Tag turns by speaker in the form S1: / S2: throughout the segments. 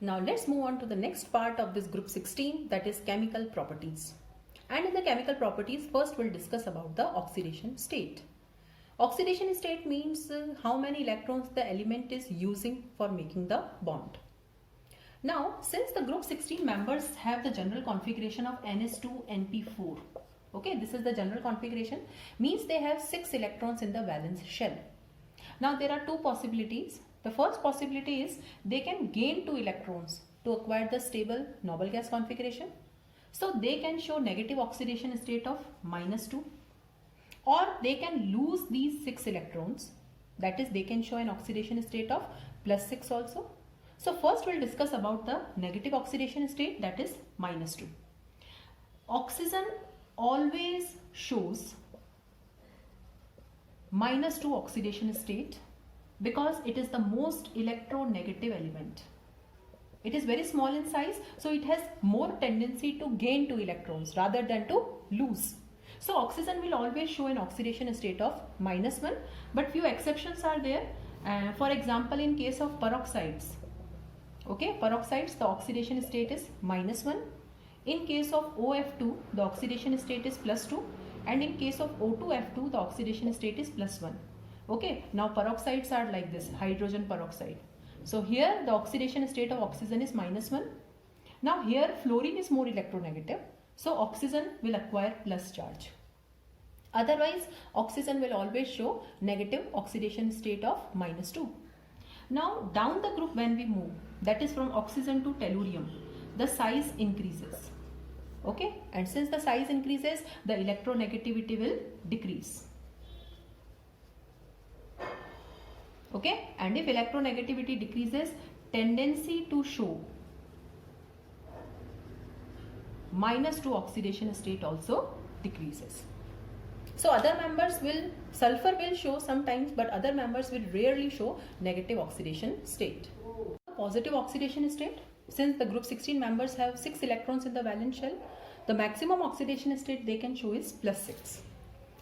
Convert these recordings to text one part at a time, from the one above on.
S1: Now let's move on to the next part of this group 16, that is chemical properties. And in the chemical properties, first we'll discuss about the oxidation state. Oxidation state means how many electrons the element is using for making the bond. Now, since the group 16 members have the general configuration of NS2NP4, okay, this is the general configuration, means they have 6 electrons in the valence shell. Now there are two possibilities. The first possibility is they can gain 2 electrons to acquire the stable noble gas configuration. So they can show negative oxidation state of -2, or they can lose these 6 electrons, that is they can show an oxidation state of +6 also. So first we'll discuss about the negative oxidation state, that is -2. Oxygen always shows -2 oxidation state because it is the most electronegative element. It is very small in size, so it has more tendency to gain 2 electrons rather than to lose. So oxygen will always show an oxidation state of -1, but few exceptions are there. For example, in case of peroxides, okay, peroxides, the oxidation state is -1. In case of OF2, the oxidation state is +2, and in case of O2F2, the oxidation state is +1. Okay, now peroxides are like this, hydrogen peroxide. So here the oxidation state of oxygen is -1. Now here fluorine is more electronegative, so oxygen will acquire plus charge. Otherwise, oxygen will always show negative oxidation state of -2. Now down the group when we move, that is from oxygen to tellurium, the size increases. Okay, and since the size increases, the electronegativity will decrease. Okay, and if electronegativity decreases, tendency to show -2 oxidation state also decreases. So other members will, sulfur will show sometimes, but other members will rarely show negative oxidation state. Positive oxidation state, since the group 16 members have 6 electrons in the valence shell, the maximum oxidation state they can show is +6.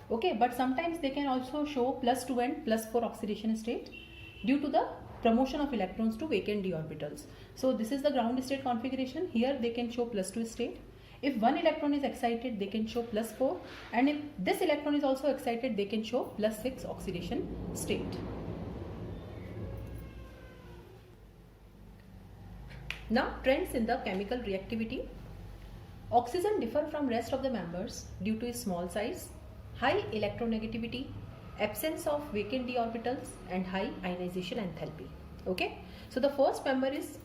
S1: Okay, but sometimes they can also show +2 and +4 oxidation state due to the promotion of electrons to vacant d orbitals. So this is the ground state configuration. Here they can show +2 state. If one electron is excited, they can show +4, and if this electron is also excited, they can show +6 oxidation state. Now trends in the chemical reactivity. Oxygen differ from rest of the members due to its small size, high electronegativity, absence of vacant d orbitals, and high ionization enthalpy. Okay, so the first member is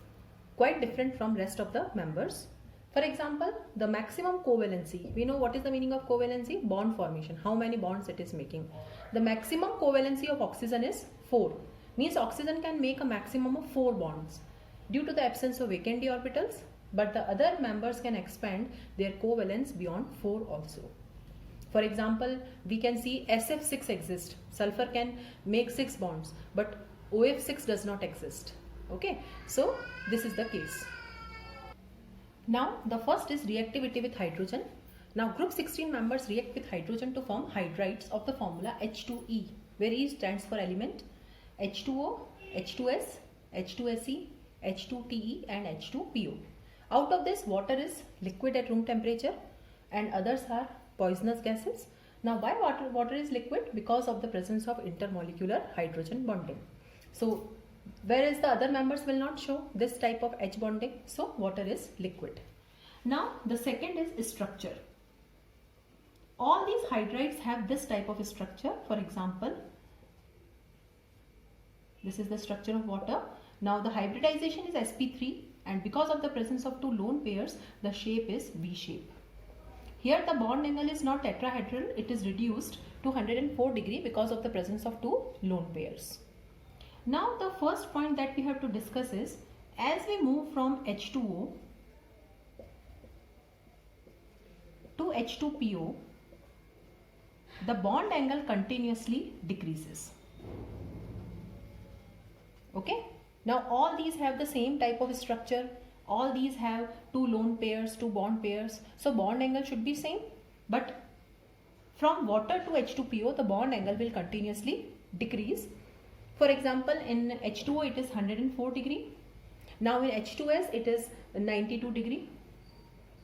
S1: quite different from rest of the members. For example, the maximum covalency, we know what is the meaning of covalency? Bond formation, how many bonds it is making. The maximum covalency of oxygen is 4, means oxygen can make a maximum of 4 bonds due to the absence of vacant d orbitals, but the other members can expand their covalence beyond 4 also. For example, we can see SF6 exists. Sulfur can make 6 bonds, but OF6 does not exist. Okay, so this is the case. Now the first is reactivity with hydrogen. Now group 16 members react with hydrogen to form hydrides of the formula H2E, where E stands for element, H2O, H2S, H2SE, H2TE and H2PO. Out of this, water is liquid at room temperature and others are poisonous gases. Now why water is liquid? Because of the presence of intermolecular hydrogen bonding. So whereas the other members will not show this type of H bonding, so water is liquid. Now the second is structure. All these hydrides have this type of structure. For example, this is the structure of water. Now the hybridization is sp3, and because of the presence of 2 lone pairs, the shape is V shape. Here the bond angle is not tetrahedral, it is reduced to 104 degree because of the presence of 2 lone pairs. Now the first point that we have to discuss is, as we move from H2O to H2PO, the bond angle continuously decreases. Okay, now all these have the same type of structure. All these have 2 lone pairs, 2 bond pairs, so bond angle should be same, but from water to H2PO, the bond angle will continuously decrease. For example, in H2O it is 104 degree, Now in H2S it is 92 degree,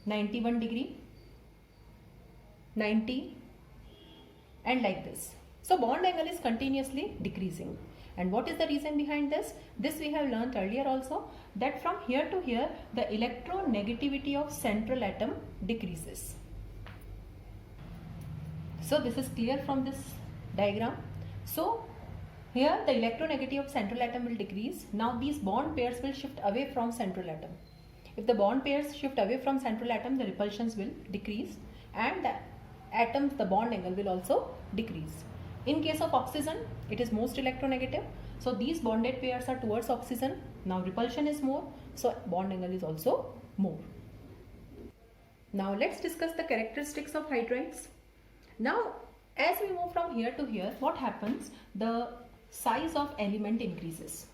S1: 91 degree, 90 and like this. So bond angle is continuously decreasing. And what is the reason behind this? This we have learnt earlier also, that from here to here the electronegativity of central atom decreases. So this is clear from this diagram. So here the electronegativity of central atom will decrease. Now these bond pairs will shift away from central atom. If the bond pairs shift away from central atom, the repulsions will decrease and the atoms, the bond angle will also decrease. In case of oxygen, it is most electronegative. So these bonded pairs are towards oxygen. Now repulsion is more, so bond angle is also more. Now let's discuss the characteristics of hydrides. Now as we move from here to here, what happens? The size of element increases.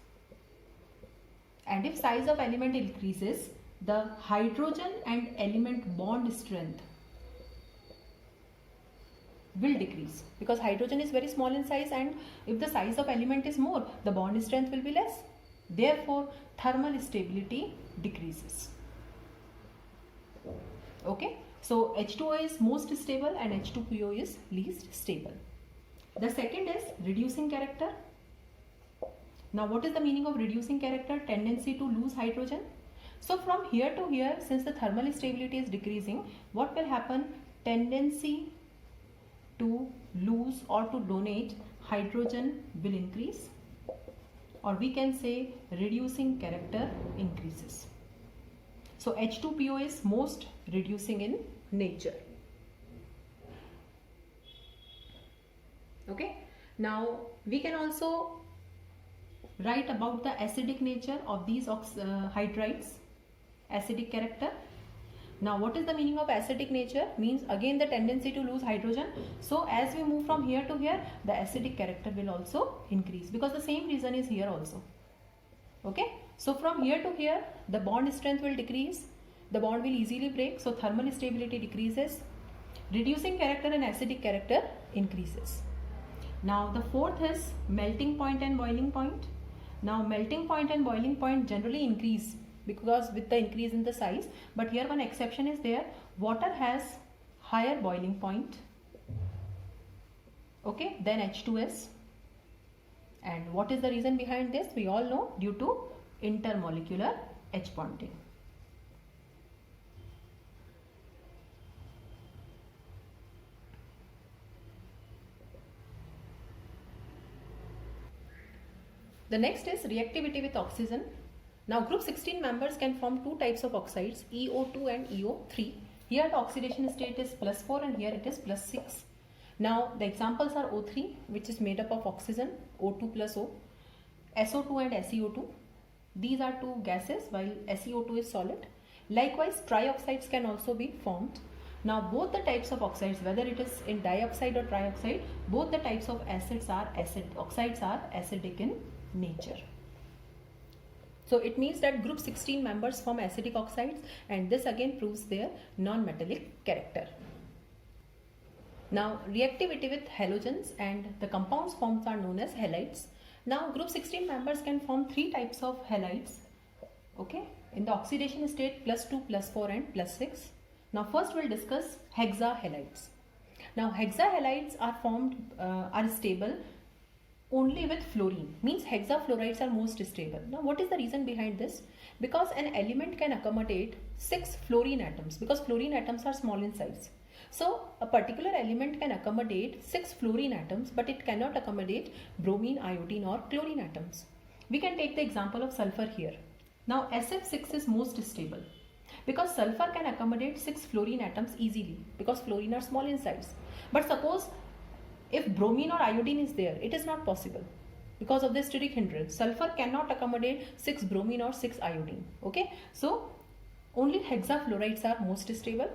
S1: And if size of element increases, the hydrogen and element bond strength will decrease, because hydrogen is very small in size, and if the size of element is more, the bond strength will be less. Therefore thermal stability decreases. Okay, so H2O is most stable and H2PO is least stable. The second is reducing character. Now what is the meaning of reducing character? Tendency to lose hydrogen. So from here to here, since the thermal stability is decreasing, what will happen? Tendency to lose or to donate hydrogen will increase, or we can say reducing character increases. So H2PO is most reducing in nature. Okay, now we can also write about the acidic nature of these hydrides, acidic character. Now what is the meaning of acidic nature? Means again the tendency to lose hydrogen. So as we move from here to here, the acidic character will also increase, because the same reason is here also. Okay, so from here to here the bond strength will decrease, the bond will easily break, so thermal stability decreases, reducing character and acidic character increases. Now the fourth is melting point and boiling point. Now melting point and boiling point generally increase because with the increase in the size, but here one exception is there. Water has higher boiling point, okay, than H2S. And what is the reason behind this? We all know, due to intermolecular H bonding. The next is reactivity with oxygen. Now group 16 members can form two types of oxides, EO2 and EO3. Here the oxidation state is +4 and here it is +6. Now the examples are O3, which is made up of oxygen, O2 plus O, SO2 and SeO2. These are two gases while SeO2 is solid. Likewise trioxides can also be formed. Now both the types of oxides, whether it is in dioxide or trioxide, both the types of oxides are acidic in nature. So it means that group 16 members form acidic oxides, and this again proves their non-metallic character. Now reactivity with halogens, and the compounds formed are known as halides. Now group 16 members can form three types of halides, okay, in the oxidation state +2, +4 and +6. Now first we'll discuss hexahalides. Now hexahalides are formed, are stable only with fluorine, means hexafluorides are most stable. Now what is the reason behind this? Because an element can accommodate 6 fluorine atoms, because fluorine atoms are small in size. So a particular element can accommodate 6 fluorine atoms, but it cannot accommodate bromine, iodine or chlorine atoms. We can take the example of sulfur here. Now SF6 is most stable because sulfur can accommodate 6 fluorine atoms easily, because fluorine are small in size. But suppose if bromine or iodine is there, it is not possible because of the steric hindrance. Sulfur cannot accommodate 6 bromine or 6 iodine. Okay, so only hexafluorides are most stable.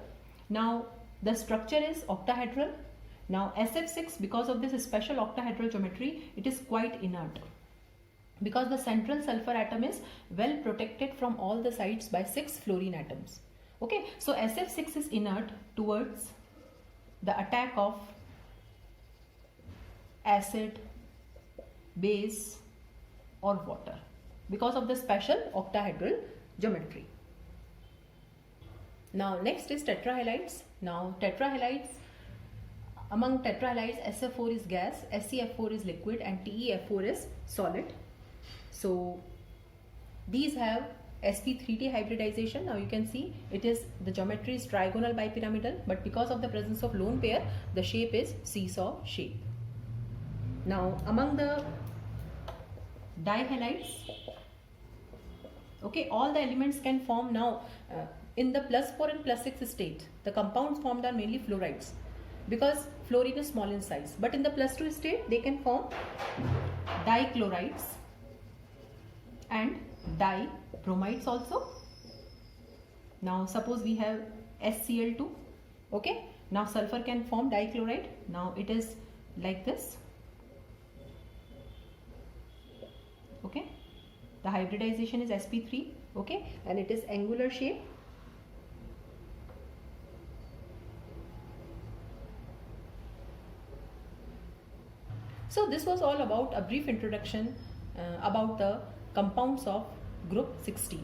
S1: Now the structure is octahedral. Now SF6, because of this special octahedral geometry, it is quite inert, because the central sulfur atom is well protected from all the sides by 6 fluorine atoms. Okay, so SF6 is inert towards the attack of acid, base or water. because of the special octahedral geometry. Now next is tetrahalides. Now tetrahalides, among tetrahalides SF4 is gas, SeF4 is liquid and TeF4 is solid. So these have sp3d hybridization. Now you can see it is, the geometry is trigonal bipyramidal, but because of the presence of lone pair the shape is seesaw shape. Now among the dihalides, okay, all the elements can form now in the +4 and +6 state. The compounds formed are mainly fluorides because fluorine is small in size, but in the +2 state they can form dichlorides and dibromides also. Now suppose we have SCl2, okay, now sulfur can form dichloride. Now it is like this, okay, the hybridization is sp3, okay, and it is angular shape. So this was all about a brief introduction about the compounds of group 16.